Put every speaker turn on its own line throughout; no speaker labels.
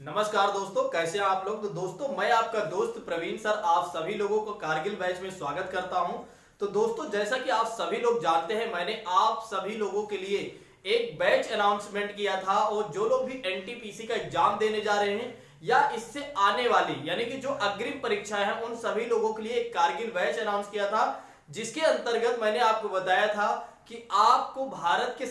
नमस्कार दोस्तों, कैसे हैं आप लोग। तो दोस्तों, मैं आपका दोस्त प्रवीण सर आप सभी लोगों को कारगिल बैच में स्वागत करता हूं। तो दोस्तों, जैसा कि आप सभी लोग जानते हैं, मैंने आप सभी लोगों के लिए एक बैच अनाउंसमेंट किया था और जो लोग भी एनटीपीसी का एग्जाम देने जा रहे हैं या इससे आने वाली यानी कि जो अग्रिम परीक्षाएं हैं उन सभी लोगों के लिए एक कारगिल बैच अनाउंस किया था, जिसके अंतर्गत मैंने आपको बताया था कि आपको भारत के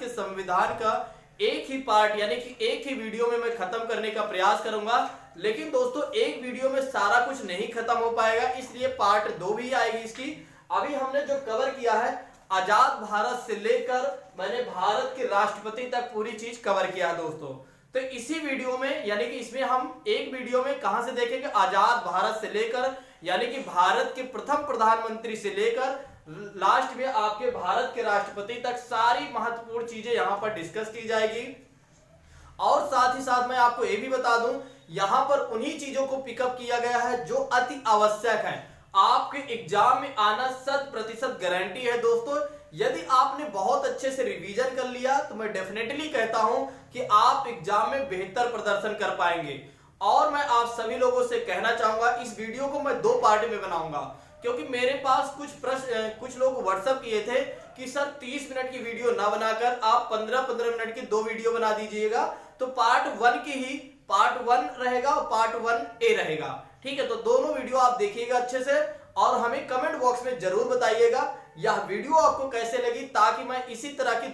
संविधान का एक ही पार्ट यानी कि एक ही वीडियो में मैं खत्म करने का प्रयास करूंगा। लेकिन दोस्तों, एक वीडियो में सारा कुछ नहीं खत्म हो पाएगा, इसलिए पार्ट 2 भी आएगी इसकी। अभी हमने जो कवर किया है आजाद भारत से लेकर मैंने भारत के राष्ट्रपति तक पूरी चीज कवर किया है दोस्तों। तो इसी वीडियो में यानी कि इसमें हम एक वीडियो में कहां से देखेंगे, आजाद भारत से लेकर यानी कि भारत के प्रथम प्रधानमंत्री से लेकर लास्ट में आपके भारत के राष्ट्रपति तक सारी महत्वपूर्ण चीजें यहां पर डिस्कस की जाएगी। और साथ ही साथ मैं आपको यह भी बता दूं, यहां पर उन्हीं चीजों को पिकअप किया गया है जो अति आवश्यक है। आपके एग्जाम में आना 100% गारंटी है दोस्तों। यदि आपने बहुत अच्छे से रिवीजन कर लिया तो मैं डेफिनेटली कहता हूं कि आप एग्जाम में बेहतर प्रदर्शन कर पाएंगे। और मैं आप सभी लोगों से कहना चाहूंगा, इस वीडियो को मैं 2 पार्ट में बनाऊंगा, क्योंकि मेरे पास कुछ लोग व्हाट्सएप किए थे कि सर 30 मिनट की वीडियो ना बनाकर आप 15-15 मिनट की 2 वीडियो बना दीजिएगा। तो पार्ट 1 की ही पार्ट 1 रहेगा और पार्ट 1A रहेगा। ठीक है, तो दोनों वीडियो आप देखिएगा अच्छे से और हमें कमेंट बॉक्स में जरूर बताइएगा यह वीडियो आपको कैसे लगी, ताकि मैं इसी तरह की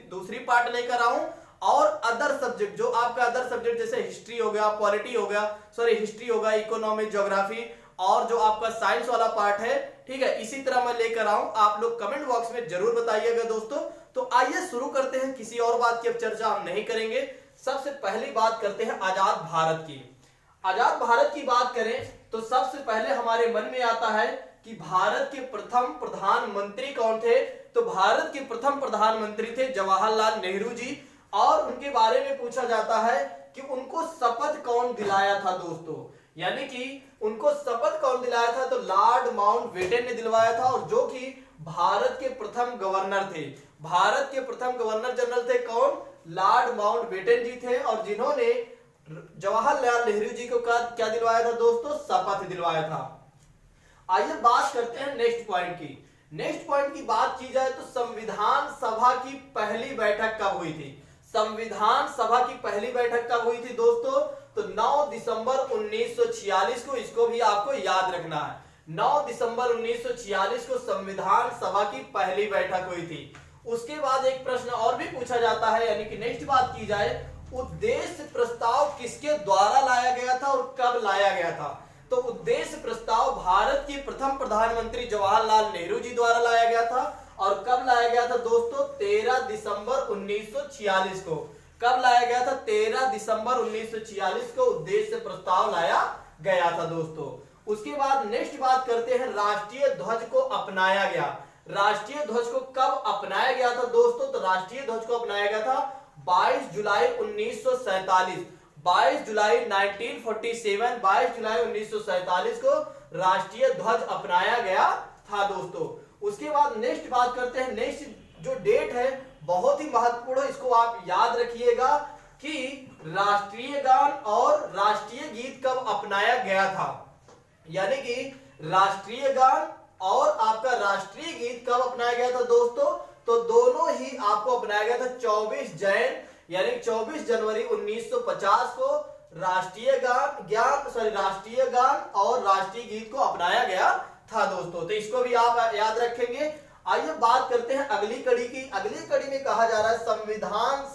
दूसरी पार्ट लेकर आऊं। और अदर सब्जेक्ट जो आपका अदर सब्जेक्ट जैसे हिस्ट्री हो गया, पॉलिटी हो गया, हिस्ट्री होगा, इकोनॉमी, ज्योग्राफी और जो आपका साइंस वाला पार्ट है, ठीक है, इसी तरह मैं लेकर आऊं। आप लोग कमेंट बॉक्स में जरूर बताइएगा दोस्तों। तो आइए शुरू करते हैं, किसी और बात की अब चर्चा हम नहीं करेंगे। सबसे पहली बात करते हैं आजाद भारत की। आजाद भारत की बात करें तो सबसे पहले हमारे मन में आता है कि भारत के प्रथम प्रधानमंत्री कौन थे। तो भारत के प्रथम प्रधानमंत्री थे जवाहरलाल नेहरू जी। और उनके बारे में पूछा जाता है कि उनको शपथ कौन दिलाया था दोस्तों, यानी कि उनको शपथ कौन दिलाया था। तो लॉर्ड माउंटबेटन ने दिलवाया था, और जो कि भारत के प्रथम गवर्नर थे। भारत के प्रथम गवर्नर जनरल थे कौन, लॉर्ड माउंटबेटन जी थे। और जिन्होंने जवाहरलाल नेहरू जी को क्या दिलवाया था दोस्तों, शपथ दिलवाया था। आइए बात करते हैं नेक्स्ट पॉइंट की। नेक्स्ट पॉइंट की बात की जाए तो संविधान सभा की पहली बैठक कब हुई थी। संविधान सभा की पहली बैठक कब हुई थी दोस्तों, तो 9 दिसंबर 1946 को। इसको भी आपको याद रखना है, 9 दिसंबर 1946 को संविधान सभा की पहली बैठक हुई थी। उसके बाद एक प्रश्न और भी पूछा जाता है, यानी कि नेक्स्ट बात की जाए, उद्देश्य प्रस्ताव किसके द्वारा लाया गया था और कब लाया गया था। तो उद्देश्य प्रस्ताव भारत के प्रथम प्रधानमंत्री जवाहरलाल नेहरू जी द्वारा लाया गया था। और कब लाया गया था दोस्तों, 13 दिसंबर 1946 को। कब लाया गया था, 13 दिसंबर 1946 को उद्देश्य प्रस्ताव लाया गया था दोस्तों। उसके बाद नेक्स्ट बात करते हैं, राष्ट्रीय ध्वज को अपनाया गया। राष्ट्रीय ध्वज को कब अपनाया गया था दोस्तों, तो राष्ट्रीय ध्वज को अपनाया गया था 22 जुलाई 1947। 22 जुलाई 1947, 22 जुलाई 1947 को राष्ट्रीय ध्वज अपनाया गया था दोस्तों। उसके बाद नेक्स्ट बात करते हैं, नेक्स्ट जो डेट है बहुत ही महत्वपूर्ण है, इसको आप याद रखिएगा कि राष्ट्रीय गान और राष्ट्रीय गीत कब अपनाया गया था। यानी कि राष्ट्रीय गान और आपका राष्ट्रीय गीत कब अपनाया गया था दोस्तों, तो दोनों ही आपको अपनाया गया था 24 यानी 24 जनवरी 1950 को राष्ट्रीय गान और राष्ट्रीय गीत को अपनाया गया था दोस्तों। तो इसको भी आप याद रखेंगे। आइए बात करते हैं अगली कड़ी की। अगली कड़ी में कहा जा रहा है संविधान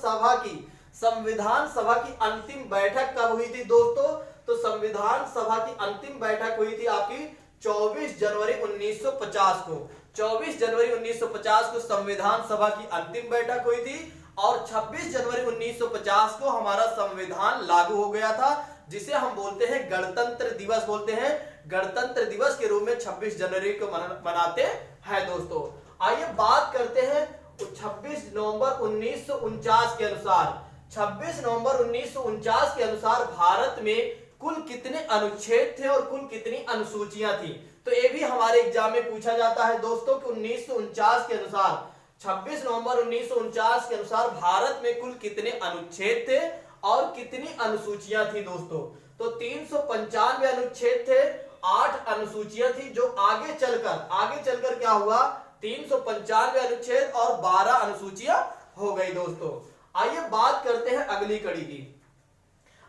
सभा की अंतिम बैठक कब हुई थी दोस्तों, तो संविधान सभा की अंतिम बैठक हुई थी आपकी 24 जनवरी 1950 को। 24 जनवरी 1950 को संविधान सभा की अंतिम बैठक हुई थी। और 26 जनवरी 1950 को हमारा संविधान लागू हो गया था, जिसे हम बोलते हैं गणतंत्र दिवस बोलते हैं। गणतंत्र दिवस के रूप में 26 जनवरी को मनाते हैं दोस्तों। आइए बात करते हैं 26 नवंबर 1949 के अनुसार। 26 नवंबर 1949 के अनुसार भारत में कुल कितने अनुच्छेद थे और कुल कितनी अनुसूचियां थी। तो ये भी हमारे एग्जाम में पूछा जाता है दोस्तों कि 1949 के अनुसार 26 नवंबर 1949 के अनुसार भारत में कुल कितने अनुच्छेद थे और कितनी अनुसूचियां थी दोस्तों? तो 395 अनुच्छेद थे, 8 अनुसूचियां थी, जो आगे चलकर क्या हुआ, 395 अनुच्छेद और 12 अनुसूचियां हो गई दोस्तों। आइए बात करते हैं अगली कड़ी की।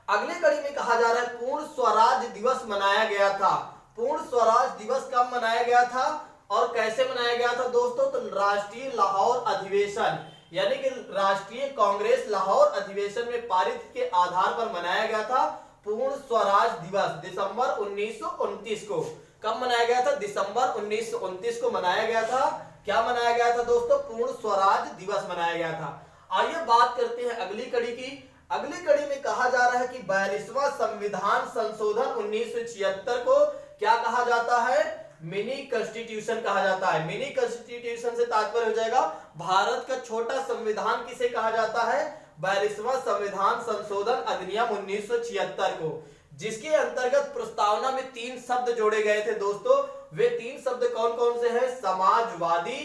अगली कड़ी में कहा जा रहा है पूर्ण स्वराज दिवस मनाया गया था। पूर्ण स्वराज दिवस कब मनाया गया था और कैसे मनाया गया था दोस्तों? तो राष्ट्रीय लाहौर अधिवेशन यानी कि राष्ट्रीय कांग्रेस लाहौर अधिवेशन में पारित के आधार पर मनाया गया था पूर्ण स्वराज दिवस, दिसंबर 1929 को। कब मनाया गया था? दिसंबर 1929 को मनाया गया था। क्या मनाया गया था दोस्तों? पूर्ण स्वराज दिवस मनाया गया था। आइए बात करते हैं अगली कड़ी की। अगली कड़ी में कहा जा रहा है कि 42वां संविधान संशोधन 1976 को क्या कहा जाता है? मिनी कॉन्स्टिट्यूशन कहा जाता है। मिनी कॉन्स्टिट्यूशन से तात्पर्य हो जाएगा भारत का छोटा संविधान किसे कहा जाता है? 42वां संविधान संशोधन अधिनियम 1976 को, जिसके अंतर्गत प्रस्तावना में 3 शब्द जोड़े गए थे दोस्तों। वे 3 शब्द कौन कौन से हैं? समाजवादी,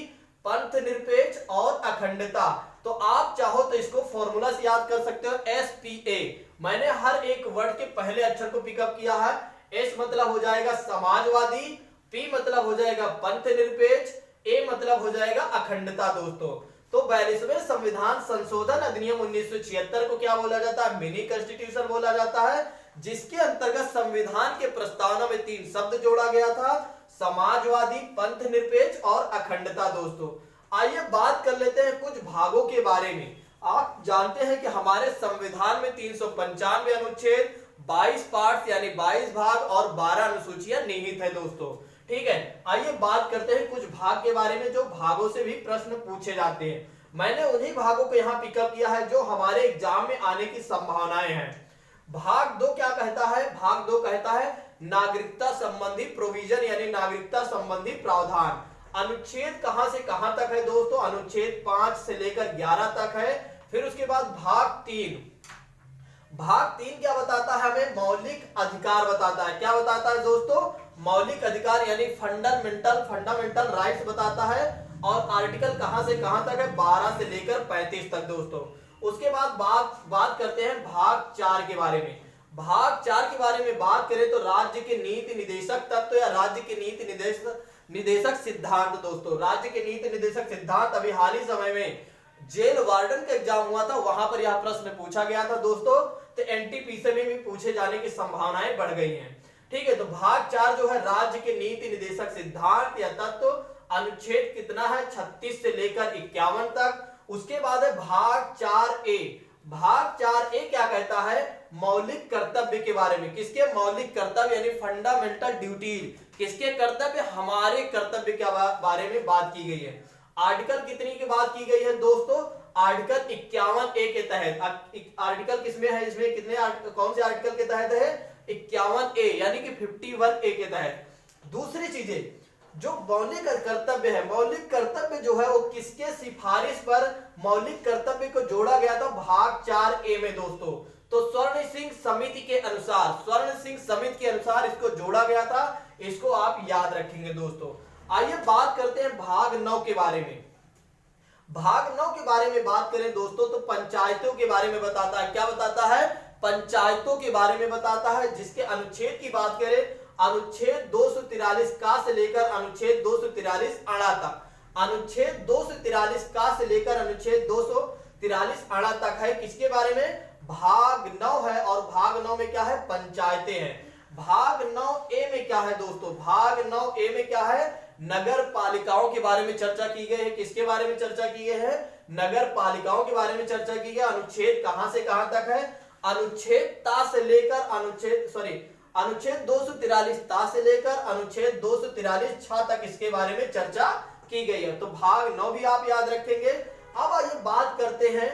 पंथ निरपेक्ष और अखंडता। तो आप चाहो तो इसको फॉर्मूला से याद कर सकते हो, SPA। मैंने हर एक वर्ड के पहले अक्षर को पिकअप किया है। S मतलब हो जाएगा समाजवादी, P मतलब हो जाएगा पंथ निरपेक्ष, A मतलब हो जाएगा अखंडता दोस्तों। तो 42वें संविधान संशोधन अधिनियम 1976 को क्या बोला जाता है? मिनी कॉन्स्टिट्यूशन बोला जाता है, जिसके अंतर्गत संविधान के प्रस्तावना में 3 शब्द जोड़ा गया था, समाजवादी, पंथ निरपेक्ष और अखंडता दोस्तों। आइए बात कर लेते हैं कुछ भागों के बारे में। आप जानते हैं कि हमारे संविधान में 395 अनुच्छेद, 22 पार्ट यानी 22 भाग और 12 अनुसूचियां निहित है दोस्तों। ठीक है, आइए बात करते हैं कुछ भाग के बारे में जो भागों से भी प्रश्न पूछे जाते हैं। मैंने उन्हीं भागों को यहाँ पिकअप किया है जो हमारे एग्जाम में आने की संभावनाएं हैं। भाग 2 क्या कहता है? भाग 2 कहता है नागरिकता संबंधी प्रोविजन यानी नागरिकता संबंधी प्रावधान। अनुच्छेद कहां से कहां तक है दोस्तों? अनुच्छेद 5 से लेकर 11 तक है। फिर उसके बाद भाग 3 क्या बताता है? हमें मौलिक अधिकार बताता है। क्या बताता है दोस्तों? मौलिक अधिकार यानी फंडामेंटल राइट्स बताता है। और आर्टिकल कहां से कहां तक है? 12 से लेकर 35 तक दोस्तों। उसके बाद बात करते हैं भाग 4 के बारे में। भाग 4 के बारे में बात करें तो राज्य के नीति निदेशक तत्व या राज्य के नीति निदेशक सिद्धांत दोस्तों। राज्य के नीति निदेशक सिद्धांत अभी हाल ही समय में जेल वार्डन का एग्जाम हुआ था, वहां पर यह प्रश्न पूछा गया था दोस्तों। तो NTPC में भी पूछे जाने की संभावनाएं बढ़ गई हैं। ठीक है, तो भाग 4 जो है राज्य के नीति निदेशक सिद्धांत या तत्व, अनुच्छेद कितना है? 36 से लेकर 51 तक। उसके बाद है भाग 4A। भाग 4A क्या कहता है? मौलिक कर्तव्य के बारे में। किसके? मौलिक कर्तव्य यानी फंडामेंटल ड्यूटीज। किसके कर्तव्य? हमारे कर्तव्य के बारे में बात की गई है। आर्टिकल कितनी की बात की गई है दोस्तों? आर्टिकल 51A के तहत। आर्टिकल किसमें है? इसमें कितने कौन से आर्टिकल के तहत है? 51A यानी कि 51A के तहत। दूसरी चीजें जो मौलिक कर्तव्य है, मौलिक कर्तव्य जो है वो किसके सिफारिश पर मौलिक कर्तव्य को जोड़ा गया था? भाग 4A में दोस्तों। तो स्वर्ण सिंह समिति के अनुसार इसको जोड़ा गया था। इसको आप याद रखेंगे दोस्तों। आइए बात करते हैं भाग 9 के बारे में। भाग 9 के बारे में बात करें दोस्तों तो पंचायतों के बारे में बताता है। क्या बताता है? पंचायतों के बारे में बताता है, जिसके अनुच्छेद की बात करें, अनुच्छेद 243 का से लेकर अनुच्छेद 243 अड़ा तक। अनुच्छेद 243 का से लेकर अनुच्छेद 243 अड़ा तक है। किसके बारे में? भाग 9 है। और भाग 9 में क्या है? पंचायतें हैं। भाग 9A में क्या है दोस्तों? भाग 9A में क्या है? नगर पालिकाओं के बारे में चर्चा की गई है। किसके बारे में चर्चा की गई है? नगर पालिकाओं के बारे में चर्चा की गई। अनुच्छेद कहां से कहां तक है? अनुच्छेद अनुच्छेद 243 ता से लेकर अनुच्छेद 243 छ तक इसके बारे में चर्चा की गई है। तो भाग 9 भी आप याद रखेंगे। अब आइए बात करते हैं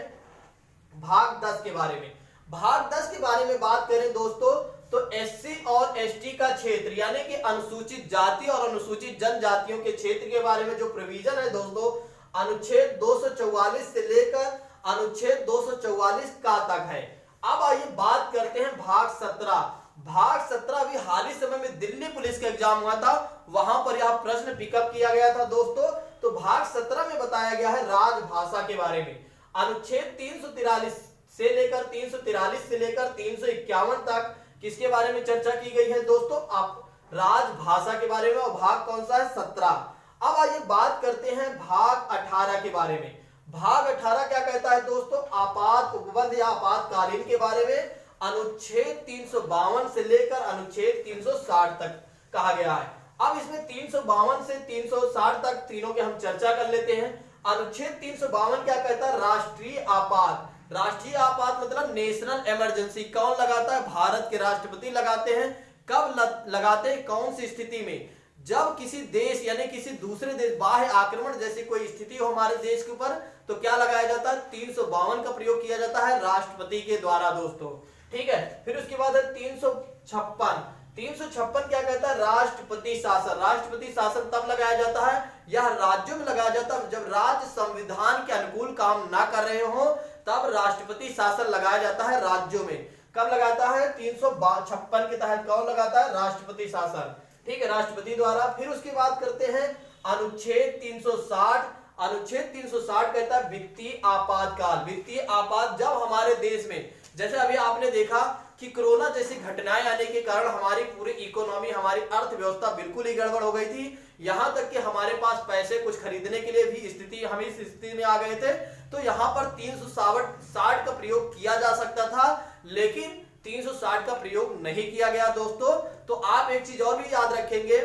भाग 10 के बारे में। भाग 10 के बारे में बात करें दोस्तों तो SC और ST का क्षेत्र यानी कि अनुसूचित जाति और अनुसूचित जनजातियों के क्षेत्र के बारे में जो प्रोविजन है दोस्तों, अनुच्छेद 244 से लेकर अनुच्छेद 244 का तक है। अब आइए बात करते हैं भाग 17। भाग 17 भी हाल ही समय में दिल्ली पुलिस का एग्जाम हुआ था, वहां पर यह प्रश्न पिकअप किया गया था दोस्तों। तो भाग 17 में बताया गया है राजभाषा के बारे में। अनुच्छेद से लेकर 343 से लेकर 351 तक किसके बारे में चर्चा की गई है दोस्तों? आप राजभाषा के बारे में, और भाग कौन सा है? 17। अब आइए बात करते हैं भाग 18 के बारे में। भाग 18 क्या कहता है दोस्तों? आपात उपबंध या आपातकालीन के बारे में अनुच्छेद 352 से लेकर अनुच्छेद 360 तक कहा गया है। अब इसमें 352 से 360 तक तीनों की हम चर्चा कर लेते हैं। अनुच्छेद 352 क्या कहता है? राष्ट्रीय आपात। राष्ट्रीय आपात मतलब नेशनल इमरजेंसी कौन लगाता है? भारत के राष्ट्रपति लगाते हैं। कब लगाते हैं? कौन सी स्थिति में? जब किसी देश यानी किसी दूसरे देश बाह्य आक्रमण जैसी कोई स्थिति हो हमारे देश के ऊपर, तो क्या लगाया जाता है? 352 का प्रयोग किया जाता है राष्ट्रपति के द्वारा दोस्तों। ठीक है, फिर उसके बाद है 356। 356 क्या कहता है? राष्ट्रपति शासन। राष्ट्रपति शासन तब लगाया जाता है, यह राज्यों में लगाया जाता है जब राज्य संविधान के अनुकूल काम ना कर रहे हो, तब राष्ट्रपति शासन लगाया जाता है राज्यों में। कब लगाता है? 356 के तहत कौन लगाता है? राष्ट्रपति शासन। ठीक है, राष्ट्रपति द्वारा। फिर उसकी बात करते हैं अनुच्छेद 360। अनुच्छेद 360 कहता है वित्तीय आपातकाल। वित्तीय आपात जब हमारे देश में, जैसे अभी आपने देखा कि कोरोना जैसी घटनाएं आने के कारण हमारी पूरी इकोनॉमी, हमारी अर्थव्यवस्था बिल्कुल ही गड़बड़ हो गई थी। यहां तक कि हमारे पास पैसे कुछ खरीदने के लिए भी स्थिति, हम इस स्थिति में आ गए थे। तो यहां पर 360 का प्रयोग किया जा सकता था, लेकिन 360 का प्रयोग नहीं किया गया दोस्तों। तो आप एक चीज और भी याद रखेंगे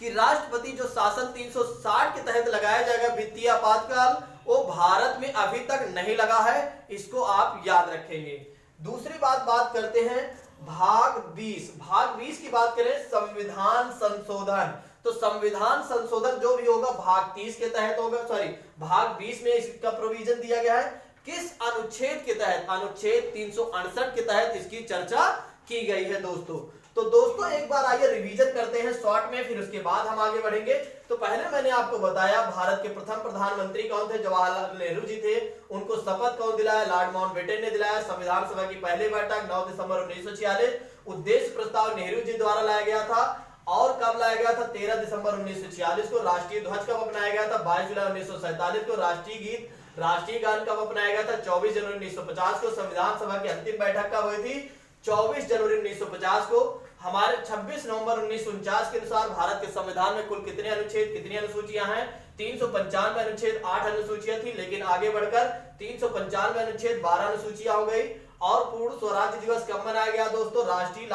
कि राष्ट्रपति जो शासन 360 के तहत लगाया जाएगा वित्तीय आपातकाल, वो भारत में अभी तक नहीं लगा है, इसको आप याद रखेंगे। दूसरी बात करते हैं भाग 20। भाग 20 की बात करें संविधान संशोधन। तो संविधान संशोधन जो भी होगा भाग 30 के तहत होगा, सॉरी भाग 20 में इसका प्रोविजन दिया गया है। किस अनुच्छेद के तहत? अनुच्छेद 368 के तहत इसकी चर्चा की गई है दोस्तों। तो दोस्तों एक बार आइए रिवीजन करते हैं शॉर्ट में, फिर उसके बाद हम आगे बढ़ेंगे। तो पहले मैंने आपको बताया भारत के प्रथम प्रधानमंत्री कौन थे? जवाहरलाल नेहरू जी थे। उनको शपथ कौन दिलाया? लॉर्ड माउंटबेटन ने दिलाया। संविधान सभा की पहली बैठक 9 दिसंबर 1946। उद्देश्य प्रस्ताव नेहरू जी द्वारा लाया गया था। और कब लाया गया था? 13 दिसंबर 1946 को। राष्ट्रीय ध्वज कब अपनाया गया था? 22 जुलाई 1947 को। राष्ट्रीय गीत, राष्ट्रीय गान कब अपनाया गया था? 24 जनवरी 1950 को। संविधान सभा की अंतिम बैठक कब हुई थी? 24 जनवरी 1950 को। हमारे 26 नवंबर 1949 के अनुसार भारत के संविधान में कुल कितने अनुच्छेद, कितनी अनुसूचियां हैं? 395 अनुच्छेद, 8 अनुसूचियां थी, लेकिन आगे बढ़कर 395 अनुच्छेद 12 अनुसूचियां हो गई। और पूर्ण स्वराज्य दिवस कब मनाया गया दोस्तों? राष्ट्रीय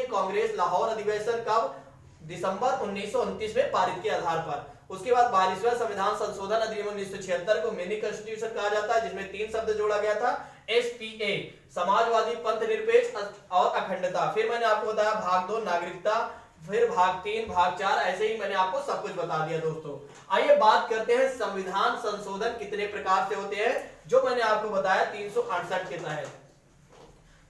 कांग्रेस लाहौर अधिवेशन कब? दिसंबर 1929 में पारित के आधार पर। उसके बाद 42वां संविधान संशोधन अधिनियम 1976 को मिनी कॉन्स्टिट्यूशन कहा जाता है, जिसमें 3 शब्द जोड़ा गया था, SPA समाजवादी, पंथ निरपेक्ष और अखंडता। फिर मैंने आपको बताया भाग 2 नागरिकता, फिर भाग 3, भाग 4, ऐसे ही मैंने आपको सब कुछ बता दिया दोस्तों। आइए बात करते हैं संविधान संशोधन कितने प्रकार से होते हैं, जो मैंने आपको बताया 368 के तहत।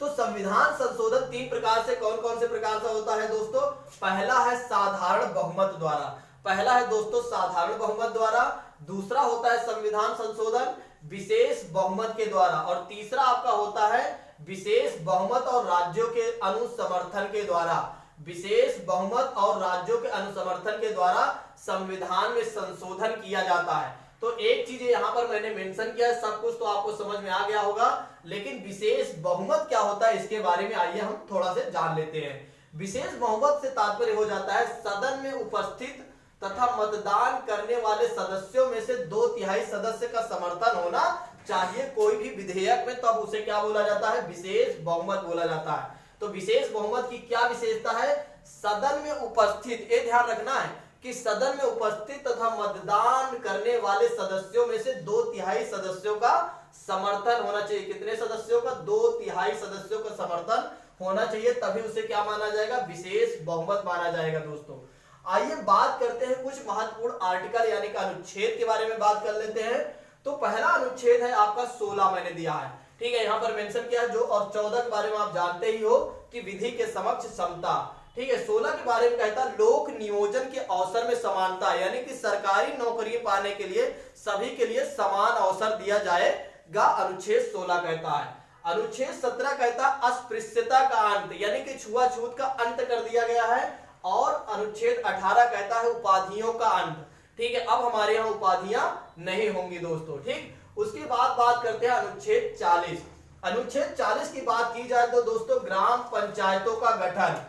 तो संविधान संशोधन 3 प्रकार से, कौन कौन से प्रकार से होता है दोस्तों? पहला है साधारण बहुमत द्वारा। पहला है दोस्तों साधारण बहुमत द्वारा। दूसरा होता है संविधान संशोधन विशेष बहुमत के द्वारा। और तीसरा आपका होता है विशेष बहुमत और राज्यों के अनुसमर्थन के द्वारा। विशेष बहुमत और राज्यों के अनुसमर्थन के द्वारा संविधान में संशोधन किया जाता है। तो एक चीज यहां पर मैंने मेंशन किया है, सब कुछ तो आपको समझ में आ गया होगा, लेकिन विशेष बहुमत क्या होता है इसके बारे में आइए हम थोड़ा से जान लेते हैं। विशेष बहुमत से तात्पर्य हो जाता है सदन में उपस्थित तथा मतदान करने वाले सदस्यों में से 2/3 सदस्य का समर्थन होना चाहिए कोई भी विधेयक में, तब उसे क्या बोला जाता है? विशेष बहुमत बोला जाता है। तो विशेष बहुमत की क्या विशेषता है? सदन में उपस्थित, ये ध्यान रखना है कि सदन में उपस्थित तथा मतदान करने वाले सदस्यों में से 2/3 सदस्यों का समर्थन होना चाहिए। कितने सदस्यों का? 2/3 सदस्यों का समर्थन होना चाहिए, तभी उसे क्या माना जाएगा? विशेष बहुमत माना जाएगा दोस्तों। आइए बात करते हैं कुछ महत्वपूर्ण आर्टिकल यानी कि अनुच्छेद के बारे में बात कर लेते हैं। तो पहला अनुच्छेद है आपका 16 मैंने दिया है, ठीक है, यहां पर मेंशन किया है जो, और 14 के बारे में आप जानते ही हो कि विधि के समक्ष समता, ठीक है। 16 के बारे में कहता है लोक नियोजन के अवसर में समानता, यानी कि सरकारी नौकरी पाने के लिए सभी के लिए समान अवसर दिया जाएगा, अनुच्छेद 16 कहता है। अनुच्छेद 17 कहता है अस्पृश्यता का अंत, यानी कि छुआछूत का अंत कर दिया गया है। और अनुच्छेद 18 कहता है उपाधियों का अंत, ठीक है। अब हमारे यहाँ उपाधियां नहीं होंगी दोस्तों, ठीक। उसके बाद बात करते हैं अनुच्छेद 40। अनुच्छेद 40 की बात की जाए तो दोस्तों ग्राम पंचायतों का गठन,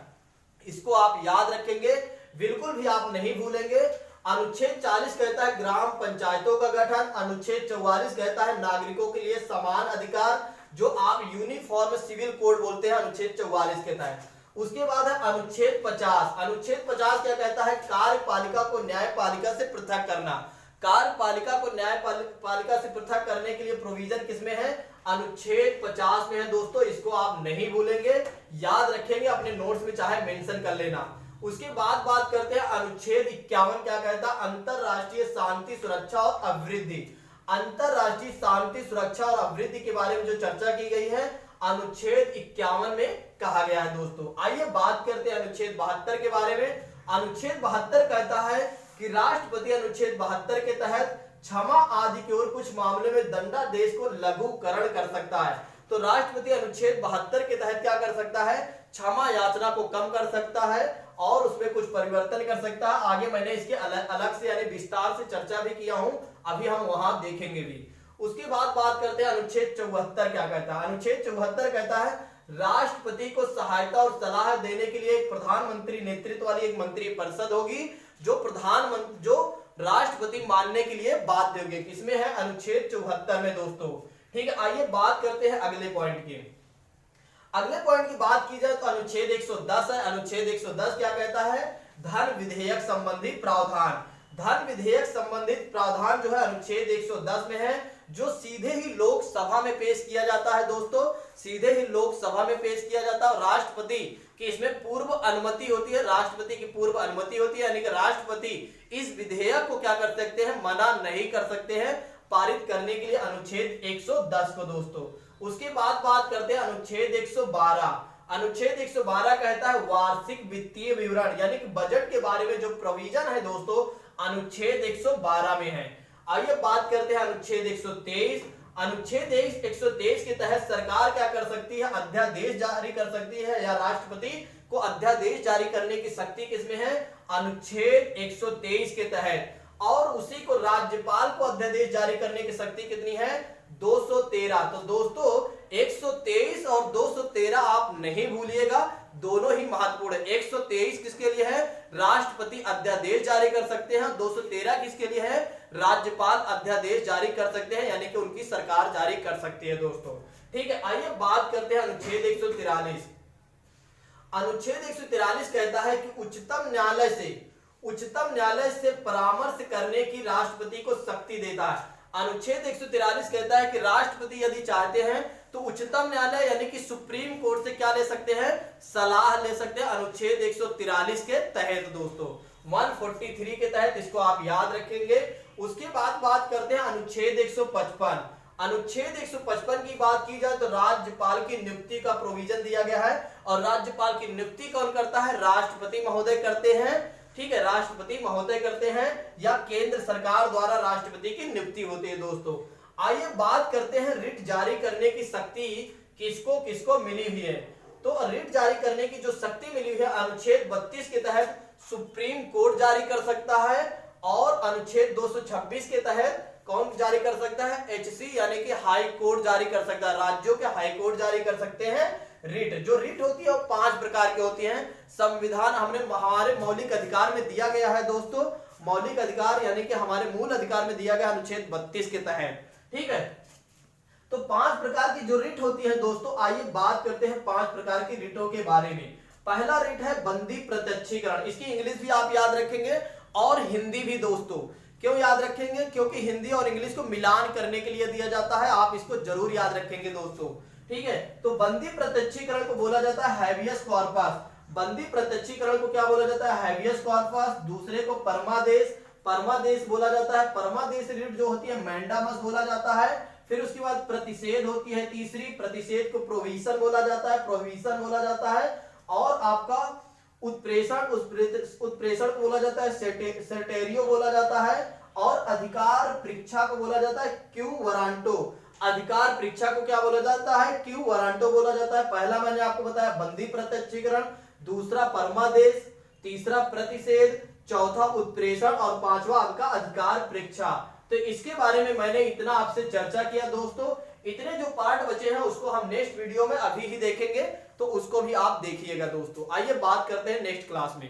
इसको आप याद रखेंगे, बिल्कुल भी आप नहीं भूलेंगे। अनुच्छेद 40 कहता है ग्राम पंचायतों का गठन, अनुच्छेद 44 कहता है नागरिकों के लिए समान अधिकार, जो आप यूनिफॉर्म सिविल कोड बोलते हैं, अनुच्छेद 44 के तहत। उसके बाद है अनुच्छेद 50। अनुच्छेद 50 क्या कहता है? कार्यपालिका को न्यायपालिका से पृथक करना। कार्यपालिका को न्यायपालिका से पृथक करने के लिए प्रोविजन किसमें है? अनुच्छेद 50 में है दोस्तों, इसको आप नहीं भूलेंगे, याद रखेंगे, अपने नोट्स में चाहे मेंशन कर लेना। उसके बाद बात करते हैं अनुच्छेद 51 क्या कहता है? अंतरराष्ट्रीय शांति सुरक्षा और अभिवृद्धि। अंतरराष्ट्रीय शांति सुरक्षा और अभिवृद्धि के बारे में जो चर्चा की गई है अनुच्छेद 51 में कहा गया है दोस्तों। आइए बात करते हैं अनुच्छेद 72 के बारे में। अनुच्छेद 72 कहता है कि राष्ट्रपति अनुच्छेद 72 के तहत क्षमा आदि के और कुछ मामलों में दंडादेश को लघुकरण कर सकता है। तो राष्ट्रपति अनुच्छेद 72 के तहत क्या कर सकता है? क्षमा याचना को कम कर सकता है और उसमें कुछ परिवर्तन कर सकता है। आगे मैंने इसके अलग से यानी विस्तार से चर्चा भी किया हूं, अभी हम वहां देखेंगे भी। उसके बाद बात करते हैं अनुच्छेद 74 क्या कहता है? अनुच्छेद 74 कहता है राष्ट्रपति को सहायता और सलाह देने के लिए एक प्रधानमंत्री नेतृत्व वाली एक मंत्री परिषद होगी, जो राष्ट्रपति मानने के लिए बाध्य होगी। किसमें है? अनुच्छेद 74 में दोस्तों। ठीक है, आइए बात करते हैं अगले पॉइंट की। अगले पॉइंट की बात की जाए तो अनुच्छेद 110 है। अनुच्छेद 110 क्या कहता है? धन विधेयक संबंधी प्रावधान। धन विधेयक संबंधित प्रावधान जो है अनुच्छेद 110 में है, जो सीधे ही लोकसभा में पेश किया जाता है दोस्तों, सीधे ही लोकसभा में पेश किया जाता है। राष्ट्रपति की इसमें पूर्व अनुमति होती है, राष्ट्रपति की पूर्व अनुमति होती है, यानी कि राष्ट्रपति इस विधेयक को क्या कर सकते हैं? मना नहीं कर सकते हैं पारित करने के लिए, अनुच्छेद 110 को दोस्तों। उसके बाद बात करते हैं अनुच्छेद 112। अनुच्छेद 112 कहता है वार्षिक वित्तीय विवरण, यानी कि बजट के बारे में जो प्रोविजन है दोस्तों अनुच्छेद 112 में है। आइए बात करते हैं अनुच्छेद 123। अनुच्छेद 123 के तहत सरकार क्या कर सकती है? अध्यादेश जारी कर सकती है, या राष्ट्रपति को अध्यादेश जारी करने की शक्ति किसमें है? अनुच्छेद 123 के तहत। और उसी को राज्यपाल को अध्यादेश जारी करने की शक्ति कितनी है? 213। तो दोस्तों 123 और 213 आप नहीं भूलिएगा, दोनों ही महत्वपूर्ण है। 123 किसके लिए है? राष्ट्रपति अध्यादेश जारी कर सकते हैं। 213 किसके लिए है? राज्यपाल अध्यादेश जारी कर सकते हैं, यानी कि उनकी सरकार जारी कर सकती है दोस्तों। ठीक है, आइए बात करते हैं अनुच्छेद 143। अनुच्छेद 143 कहता है कि उच्चतम न्यायालय से परामर्श करने की राष्ट्रपति को शक्ति देता है। अनुच्छेद 143 कहता है कि राष्ट्रपति यदि चाहते हैं तो उच्चतम न्यायालय यानी कि सुप्रीम कोर्ट से क्या ले सकते हैं? सलाह ले सकते हैं, अनुच्छेद 143 के तहत दोस्तों, 143 के तहत, इसको आप याद रखेंगे। उसके बाद बात करते हैं अनुच्छेद 155। अनुच्छेद 155 की बात की जाए तो राज्यपाल की नियुक्ति का प्रोविजन दिया गया है, और राज्यपाल की नियुक्ति कौन करता है? राष्ट्रपति महोदय करते हैं। ठीक है, राष्ट्रपति महोदय करते हैं, या केंद्र सरकार द्वारा राष्ट्रपति की नियुक्ति होती है दोस्तों। आइए बात करते हैं रिट जारी करने की शक्ति किसको किसको मिली हुई है। तो रिट जारी करने की जो शक्ति मिली हुई है अनुच्छेद 32 के तहत सुप्रीम कोर्ट जारी कर सकता है, और अनुच्छेद 226 के तहत कौन जारी कर सकता है? एचसी यानी कि हाई कोर्ट जारी कर सकता है, राज्यों के हाई कोर्ट जारी कर सकते हैं रिट। जो रिट होती है वो 5 प्रकार की होती हैं। संविधान हमारे मौलिक अधिकार में दिया गया है दोस्तों, मौलिक अधिकार यानी कि हमारे मूल अधिकार में दिया गया अनुच्छेद 32 के तहत। ठीक है, तो 5 प्रकार की जो रिट होती है दोस्तों, आइए बात करते हैं 5 प्रकार की रिटों के बारे में। पहला रिट है बंदी प्रत्यक्षीकरण, इसकी इंग्लिश भी आप याद रखेंगे और हिंदी भी दोस्तों। क्यों याद रखेंगे? क्योंकि हिंदी और इंग्लिश को मिलान करने के लिए दिया जाता है, आप इसको जरूर याद रखेंगे दोस्तों। ठीक है, तो बंदी प्रत्यक्षीकरण को बोला जाता है हैबियस कॉर्पस। बंदी प्रत्यक्षीकरण को क्या बोला जाता है? Habeas corpus. दूसरे को परमादेश बोला जाता है। परमादेश रिट जो होती है मैंडामस बोला जाता है। फिर उसके बाद प्रतिषेध होती है तीसरी, प्रतिषेध को प्रोविजन बोला जाता है, प्रोविजन बोला जाता है। और आपका उत्प्रेषण को बोला जाता है सेटेरियो बोला जाता है। और अधिकार परीक्षा को बोला जाता है क्यू वरांटो। अधिकार परीक्षा को क्या बोला जाता है? क्यू वरांटो बोला जाता है। पहला मैंने आपको बताया बंदी प्रत्यक्षीकरण, दूसरा परमादेश, तीसरा प्रतिषेध, चौथा उत्प्रेषण और पांचवा आपका अधिकार परीक्षा। तो इसके बारे में मैंने इतना आपसे चर्चा किया दोस्तों। इतने जो पार्ट बचे हैं उसको हम नेक्स्ट वीडियो में अभी ही देखेंगे, तो उसको भी आप देखिएगा दोस्तों। आइए बात करते हैं नेक्स्ट क्लास में।